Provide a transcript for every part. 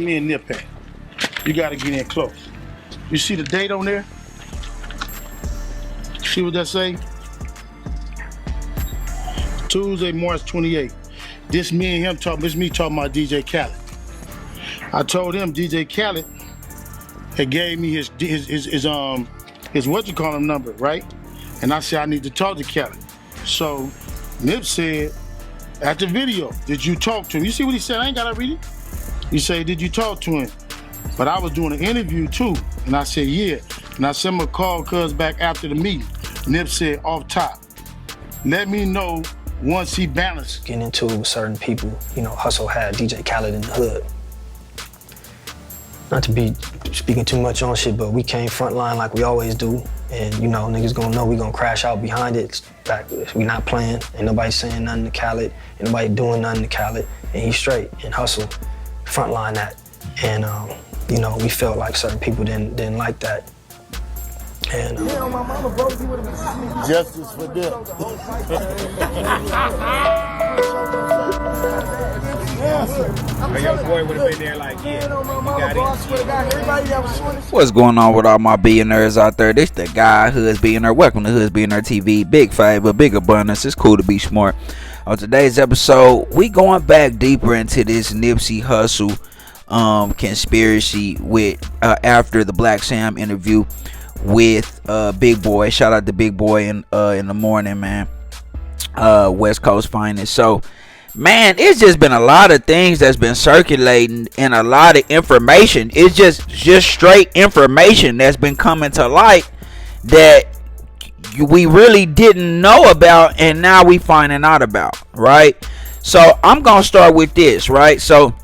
me and Nip at? You gotta get in close. You see the date on there? See what that say? Tuesday, March 28th. This me and him talking, this me talking about DJ Khaled. I told him DJ Khaled had gave me his what-you-call-him number, right? And I said I need to talk to Khaled. So Nip said, at the video, did you talk to him? You see what he said? I ain't gotta read it. He said, did you talk to him? But I was doing an interview too. And I said, yeah. And I sent him a call cuz back after the meeting. Nip said, off top, let me know once he balanced. Getting into certain people, you know, Hustle had DJ Khaled in the hood. Not to be speaking too much on shit, but we came frontline like we always do. And you know, niggas gonna know we gonna crash out behind it. We not playing, ain't nobody saying nothing to Khaled, ain't nobody doing nothing to Khaled, and he's straight. And Hustle frontline that. And you know, we felt like certain people didn't like that. And justice for them. Your boy would have been there like, yeah, you got it. What's going on with all my billionaires out there? This the guy, Hoods Billionaire. Welcome to Hoods Billionaire TV. Big favor, big abundance. It's cool to be smart. On today's episode, we going back deeper into this Nipsey Hussle conspiracy with after the Black Sam interview with Big Boy. Shout out to Big Boy in the morning, man. West Coast finest. So, man, it's just been a lot of things that's been circulating and a lot of information. It's just straight information that's been coming to light that we really didn't know about, and now we finding out about, right? So I'm gonna start with this, right? So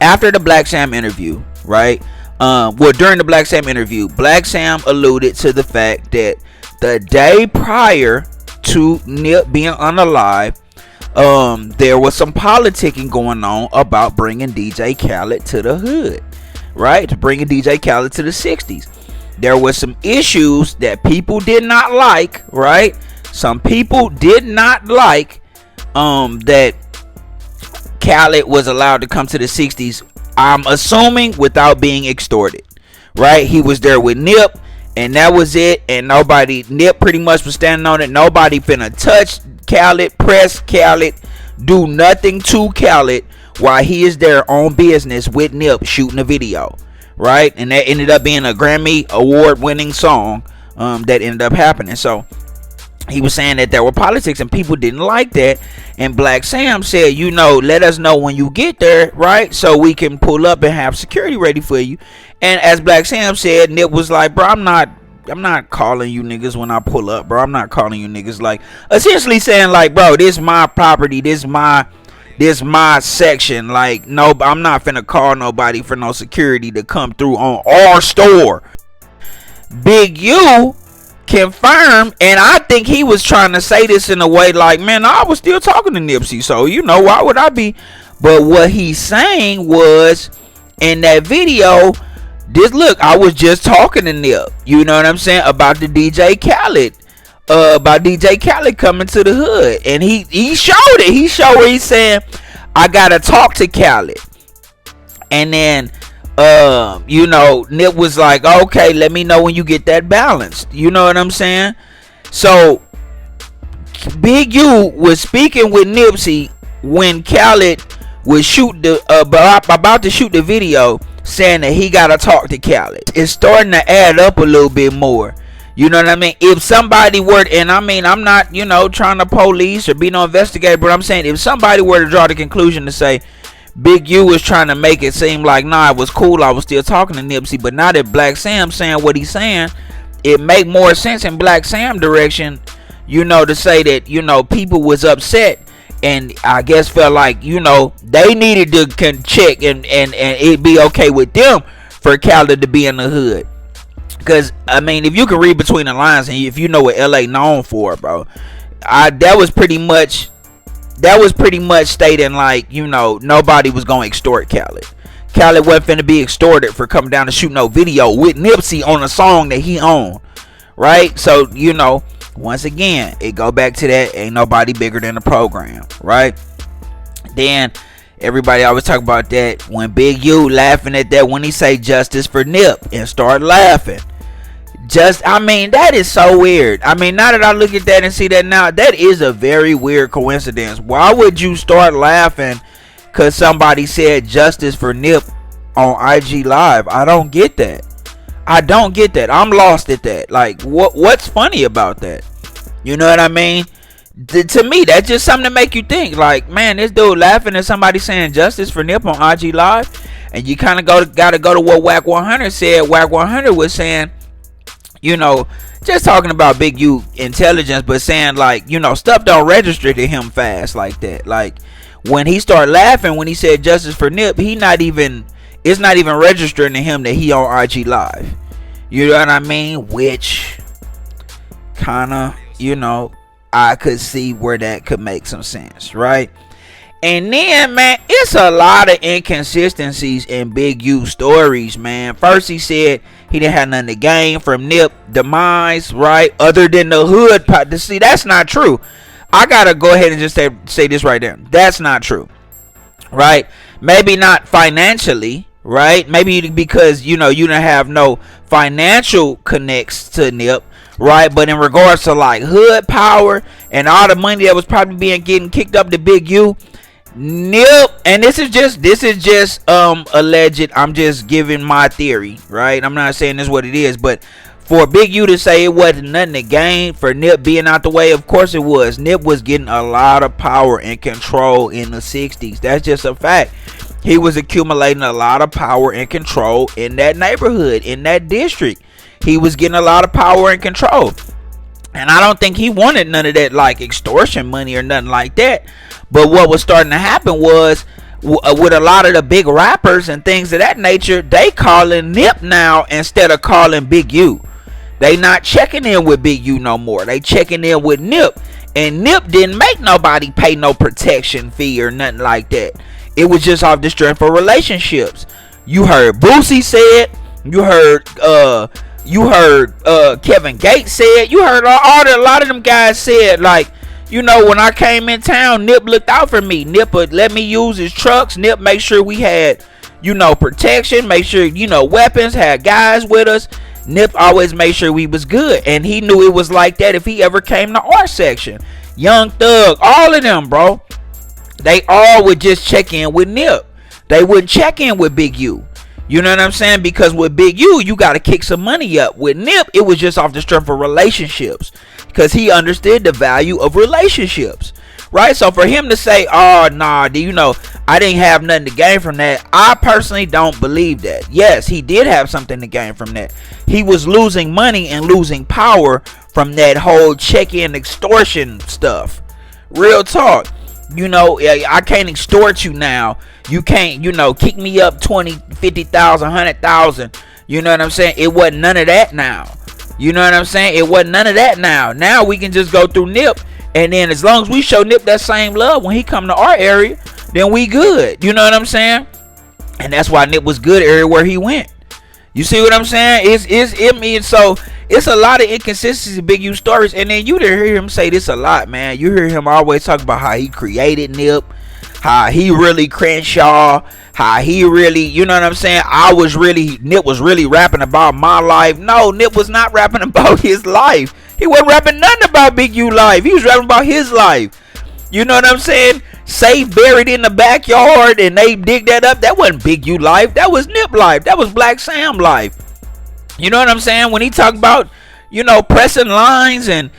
after the Black Sam interview, right? During the Black Sam interview, Black Sam alluded to the fact that the day prior to Nip being unalive, there was some politicking going on about bringing DJ Khaled to the hood, right? To bringing DJ Khaled to the 60s. There was some issues that people did not like, right? Some people did not like that Khaled was allowed to come to the 60s. I'm assuming without being extorted, right? He was there with Nip, and that was it. And Nip pretty much was standing on it. Nobody finna touch Khaled, press Khaled, do nothing to Khaled while he is there on business with Nip shooting a video, right? And that ended up being a Grammy award winning song that ended up happening. So he was saying that there were politics and people didn't like that. And Black Sam said, you know, let us know when you get there, right? So we can pull up and have security ready for you. And as Black Sam said, Nip was like, bro, I'm not calling you niggas when I pull up, bro. I'm not calling you niggas, like essentially saying like, bro, this is my property, this my section. Like, no, I'm not finna call nobody for no security to come through on our store. Big U confirmed, and I think he was trying to say this in a way like, man, I was still talking to Nipsey, so you know, why would I be? But what he's saying was, in that video, look, I was just talking to Nip, you know what I'm saying, about the DJ Khaled, about DJ Khaled coming to the hood, and he showed it. He showed where he's saying, I gotta talk to Khaled, and then you know, Nip was like, okay, let me know when you get that balanced, you know what I'm saying? So Big U was speaking with Nipsey when Khaled was about to shoot the video, saying that he gotta talk to Khaled. It's starting to add up a little bit more, you know what I mean? If somebody were, and I mean, I'm not, you know, trying to police or be no investigator, but I'm saying if somebody were to draw the conclusion to say Big U was trying to make it seem like, nah, it was cool, I was still talking to Nipsey, but now that Black Sam saying what he's saying, it make more sense in Black Sam direction, you know, to say that, you know, people was upset, and I guess felt like, you know, they needed to check and it be okay with them for Khaled to be in the hood. Because, I mean, if you can read between the lines and if you know what LA known for, bro, that was pretty much stating like, you know, nobody was gonna extort Khaled. Khaled wasn't finna be extorted for coming down to shoot no video with Nipsey on a song that he owned, right? So, you know, once again, it go back to that, ain't nobody bigger than the program, right? Then Everybody always talk about that when Big U laughing at that when he say justice for Nip and start laughing. I mean, that is so weird. I mean, now that I look at that and see that now, that is a very weird coincidence. Why would you start laughing because somebody said justice for Nip on IG Live? I don't get that. I'm lost at that. Like, what's funny about that? You know what I mean? To me, that's just something to make you think. Like, man, this dude laughing at somebody saying justice for Nip on IG Live, and you kind of gotta go to what Whack 100 said. Whack 100 was saying, you know, just talking about Big U intelligence, but saying like, you know, stuff don't register to him fast like that. Like when he started laughing when he said justice for Nip, it's not even registering to him that he on IG Live. You know what I mean? Which kind of, you know, I could see where that could make some sense, right? And then, man, it's a lot of inconsistencies in Big U stories, man. First, he said he didn't have nothing to gain from Nip demise, right? Other than the hood pot. See, that's not true. I gotta go ahead and just say this right there. That's not true, right? Maybe not financially, right? Maybe because, you know, you don't have no financial connects to Nip, right? But in regards to like hood power and all the money that was probably getting kicked up to Big U, Nip, and this is just alleged. I'm just giving my theory, right? I'm not saying this is what it is, but for Big U to say it wasn't nothing to gain for Nip being out the way, of course it was. Nip was getting a lot of power and control in the 60s. That's just a fact. He was accumulating a lot of power and control in that neighborhood, in that district. He was getting a lot of power and control. And I don't think he wanted none of that like extortion money or nothing like that. But what was starting to happen was with a lot of the big rappers and things of that nature, they calling Nip now instead of calling Big U. They not checking in with Big U no more. They checking in with Nip. And Nip didn't make nobody pay no protection fee or nothing like that. It was just off the strength of relationships. You heard Boosie say it. You heard Kevin Gates said. You heard a lot of them guys said, like, you know, when I came in town, Nip looked out for me. Nip would let me use his trucks. Nip make sure we had, you know, protection. Make sure, you know, weapons, had guys with us. Nip always made sure we was good. And he knew it was like that if he ever came to our section. Young Thug, all of them, bro. They all would just check in with Nip. They wouldn't check in with Big U. You know what I'm saying? Because with Big U, you got to kick some money up. With Nip, it was just off the strength of relationships. Because he understood the value of relationships. Right? So for him to say, oh, nah, you know, I didn't have nothing to gain from that. I personally don't believe that. Yes, he did have something to gain from that. He was losing money and losing power from that whole check-in extortion stuff. Real talk. You know, I can't extort you now. You can't, you know, kick me up 20, 50,000, 100,000. You know what I'm saying? It wasn't none of that now. You know what I'm saying? It wasn't none of that now. Now we can just go through Nip. And then as long as we show Nip that same love when he come to our area, then we good. You know what I'm saying? And that's why Nip was good everywhere he went. You see what I'm saying? So it's a lot of inconsistencies in Big U stories. And then you didn't hear him say this a lot, man. You hear him always talk about how he created Nip, how he really Crenshaw, how he really, you know what I'm saying? Nip was really rapping about my life. No, Nip was not rapping about his life. He wasn't rapping nothing about Big U life. He was rapping about his life. You know what I'm saying? Safe buried in the backyard and they dig that up. That wasn't Big U life. That was Nip life. That was Black Sam life. You know what I'm saying? When he talked about, you know, pressing lines and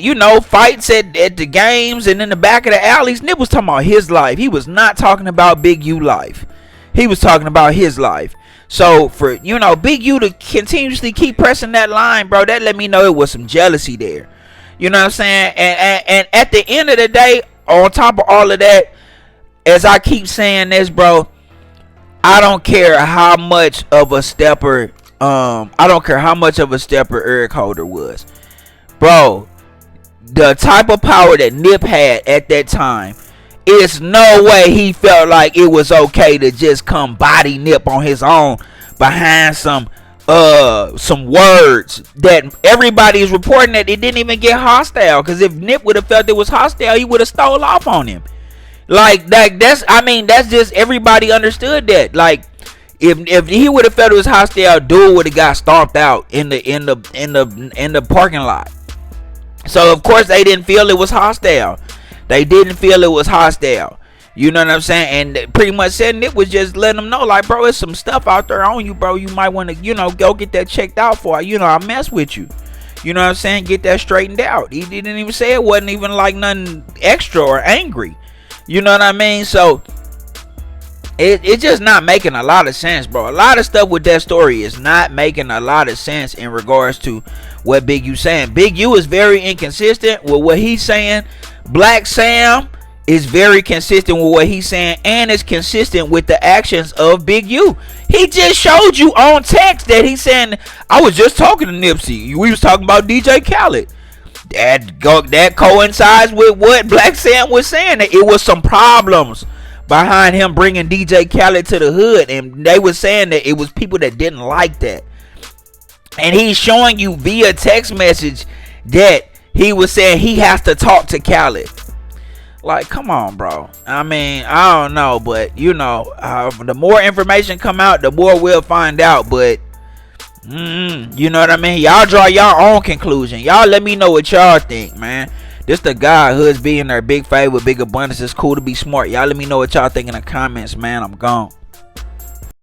you know, fights at the games and in the back of the alleys, Nip was talking about his life. He was not talking about Big U life. He was talking about his life. So for, you know, Big U to continuously keep pressing that line, bro, that let me know it was some jealousy there. You know what I'm saying? And at the end of the day, on top of all of that, as I keep saying this, bro, I don't care how much of a stepper Eric Holder was. Bro, the type of power that Nip had at that time, it's no way he felt like it was okay to just come body Nip on his own behind some words that everybody is reporting that it didn't even get hostile. Because if Nip would have felt it was hostile, he would have stole off on him. Like that's I mean that's just everybody understood that. Like if he would have felt it was hostile, dude would have got stomped out in the parking lot. So of course they didn't feel it was hostile. They didn't feel it was hostile. You know what I'm saying? And pretty much said it was just letting them know, like, bro, there's some stuff out there on you, bro. You might want to, you know, go get that checked out for. You know, I mess with you. You know what I'm saying? Get that straightened out. He didn't even say it wasn't even like nothing extra or angry. You know what I mean? So it's just not making a lot of sense, bro. A lot of stuff with that story is not making a lot of sense in regards to what Big U saying. Big U is very inconsistent with what he's saying. Black Sam is very consistent with what he's saying, and is consistent with the actions of Big U. He just showed you on text that he's saying, I was just talking to Nipsey. We was talking about DJ Khaled. That coincides with what Black Sam was saying. That it was some problems behind him bringing DJ Khaled to the hood, and they were saying that it was people that didn't like that. And he's showing you via text message that he was saying he has to talk to Khaled. Like, come on, bro. I mean, I don't know, but you know, the more information come out, the more we'll find out. But you know what I mean? Y'all draw your own conclusion. Y'all let me know what y'all think, man. This the guy who's being their big favor, big abundance. It's cool to be smart. Y'all let me know what y'all think in the comments, man. I'm gone.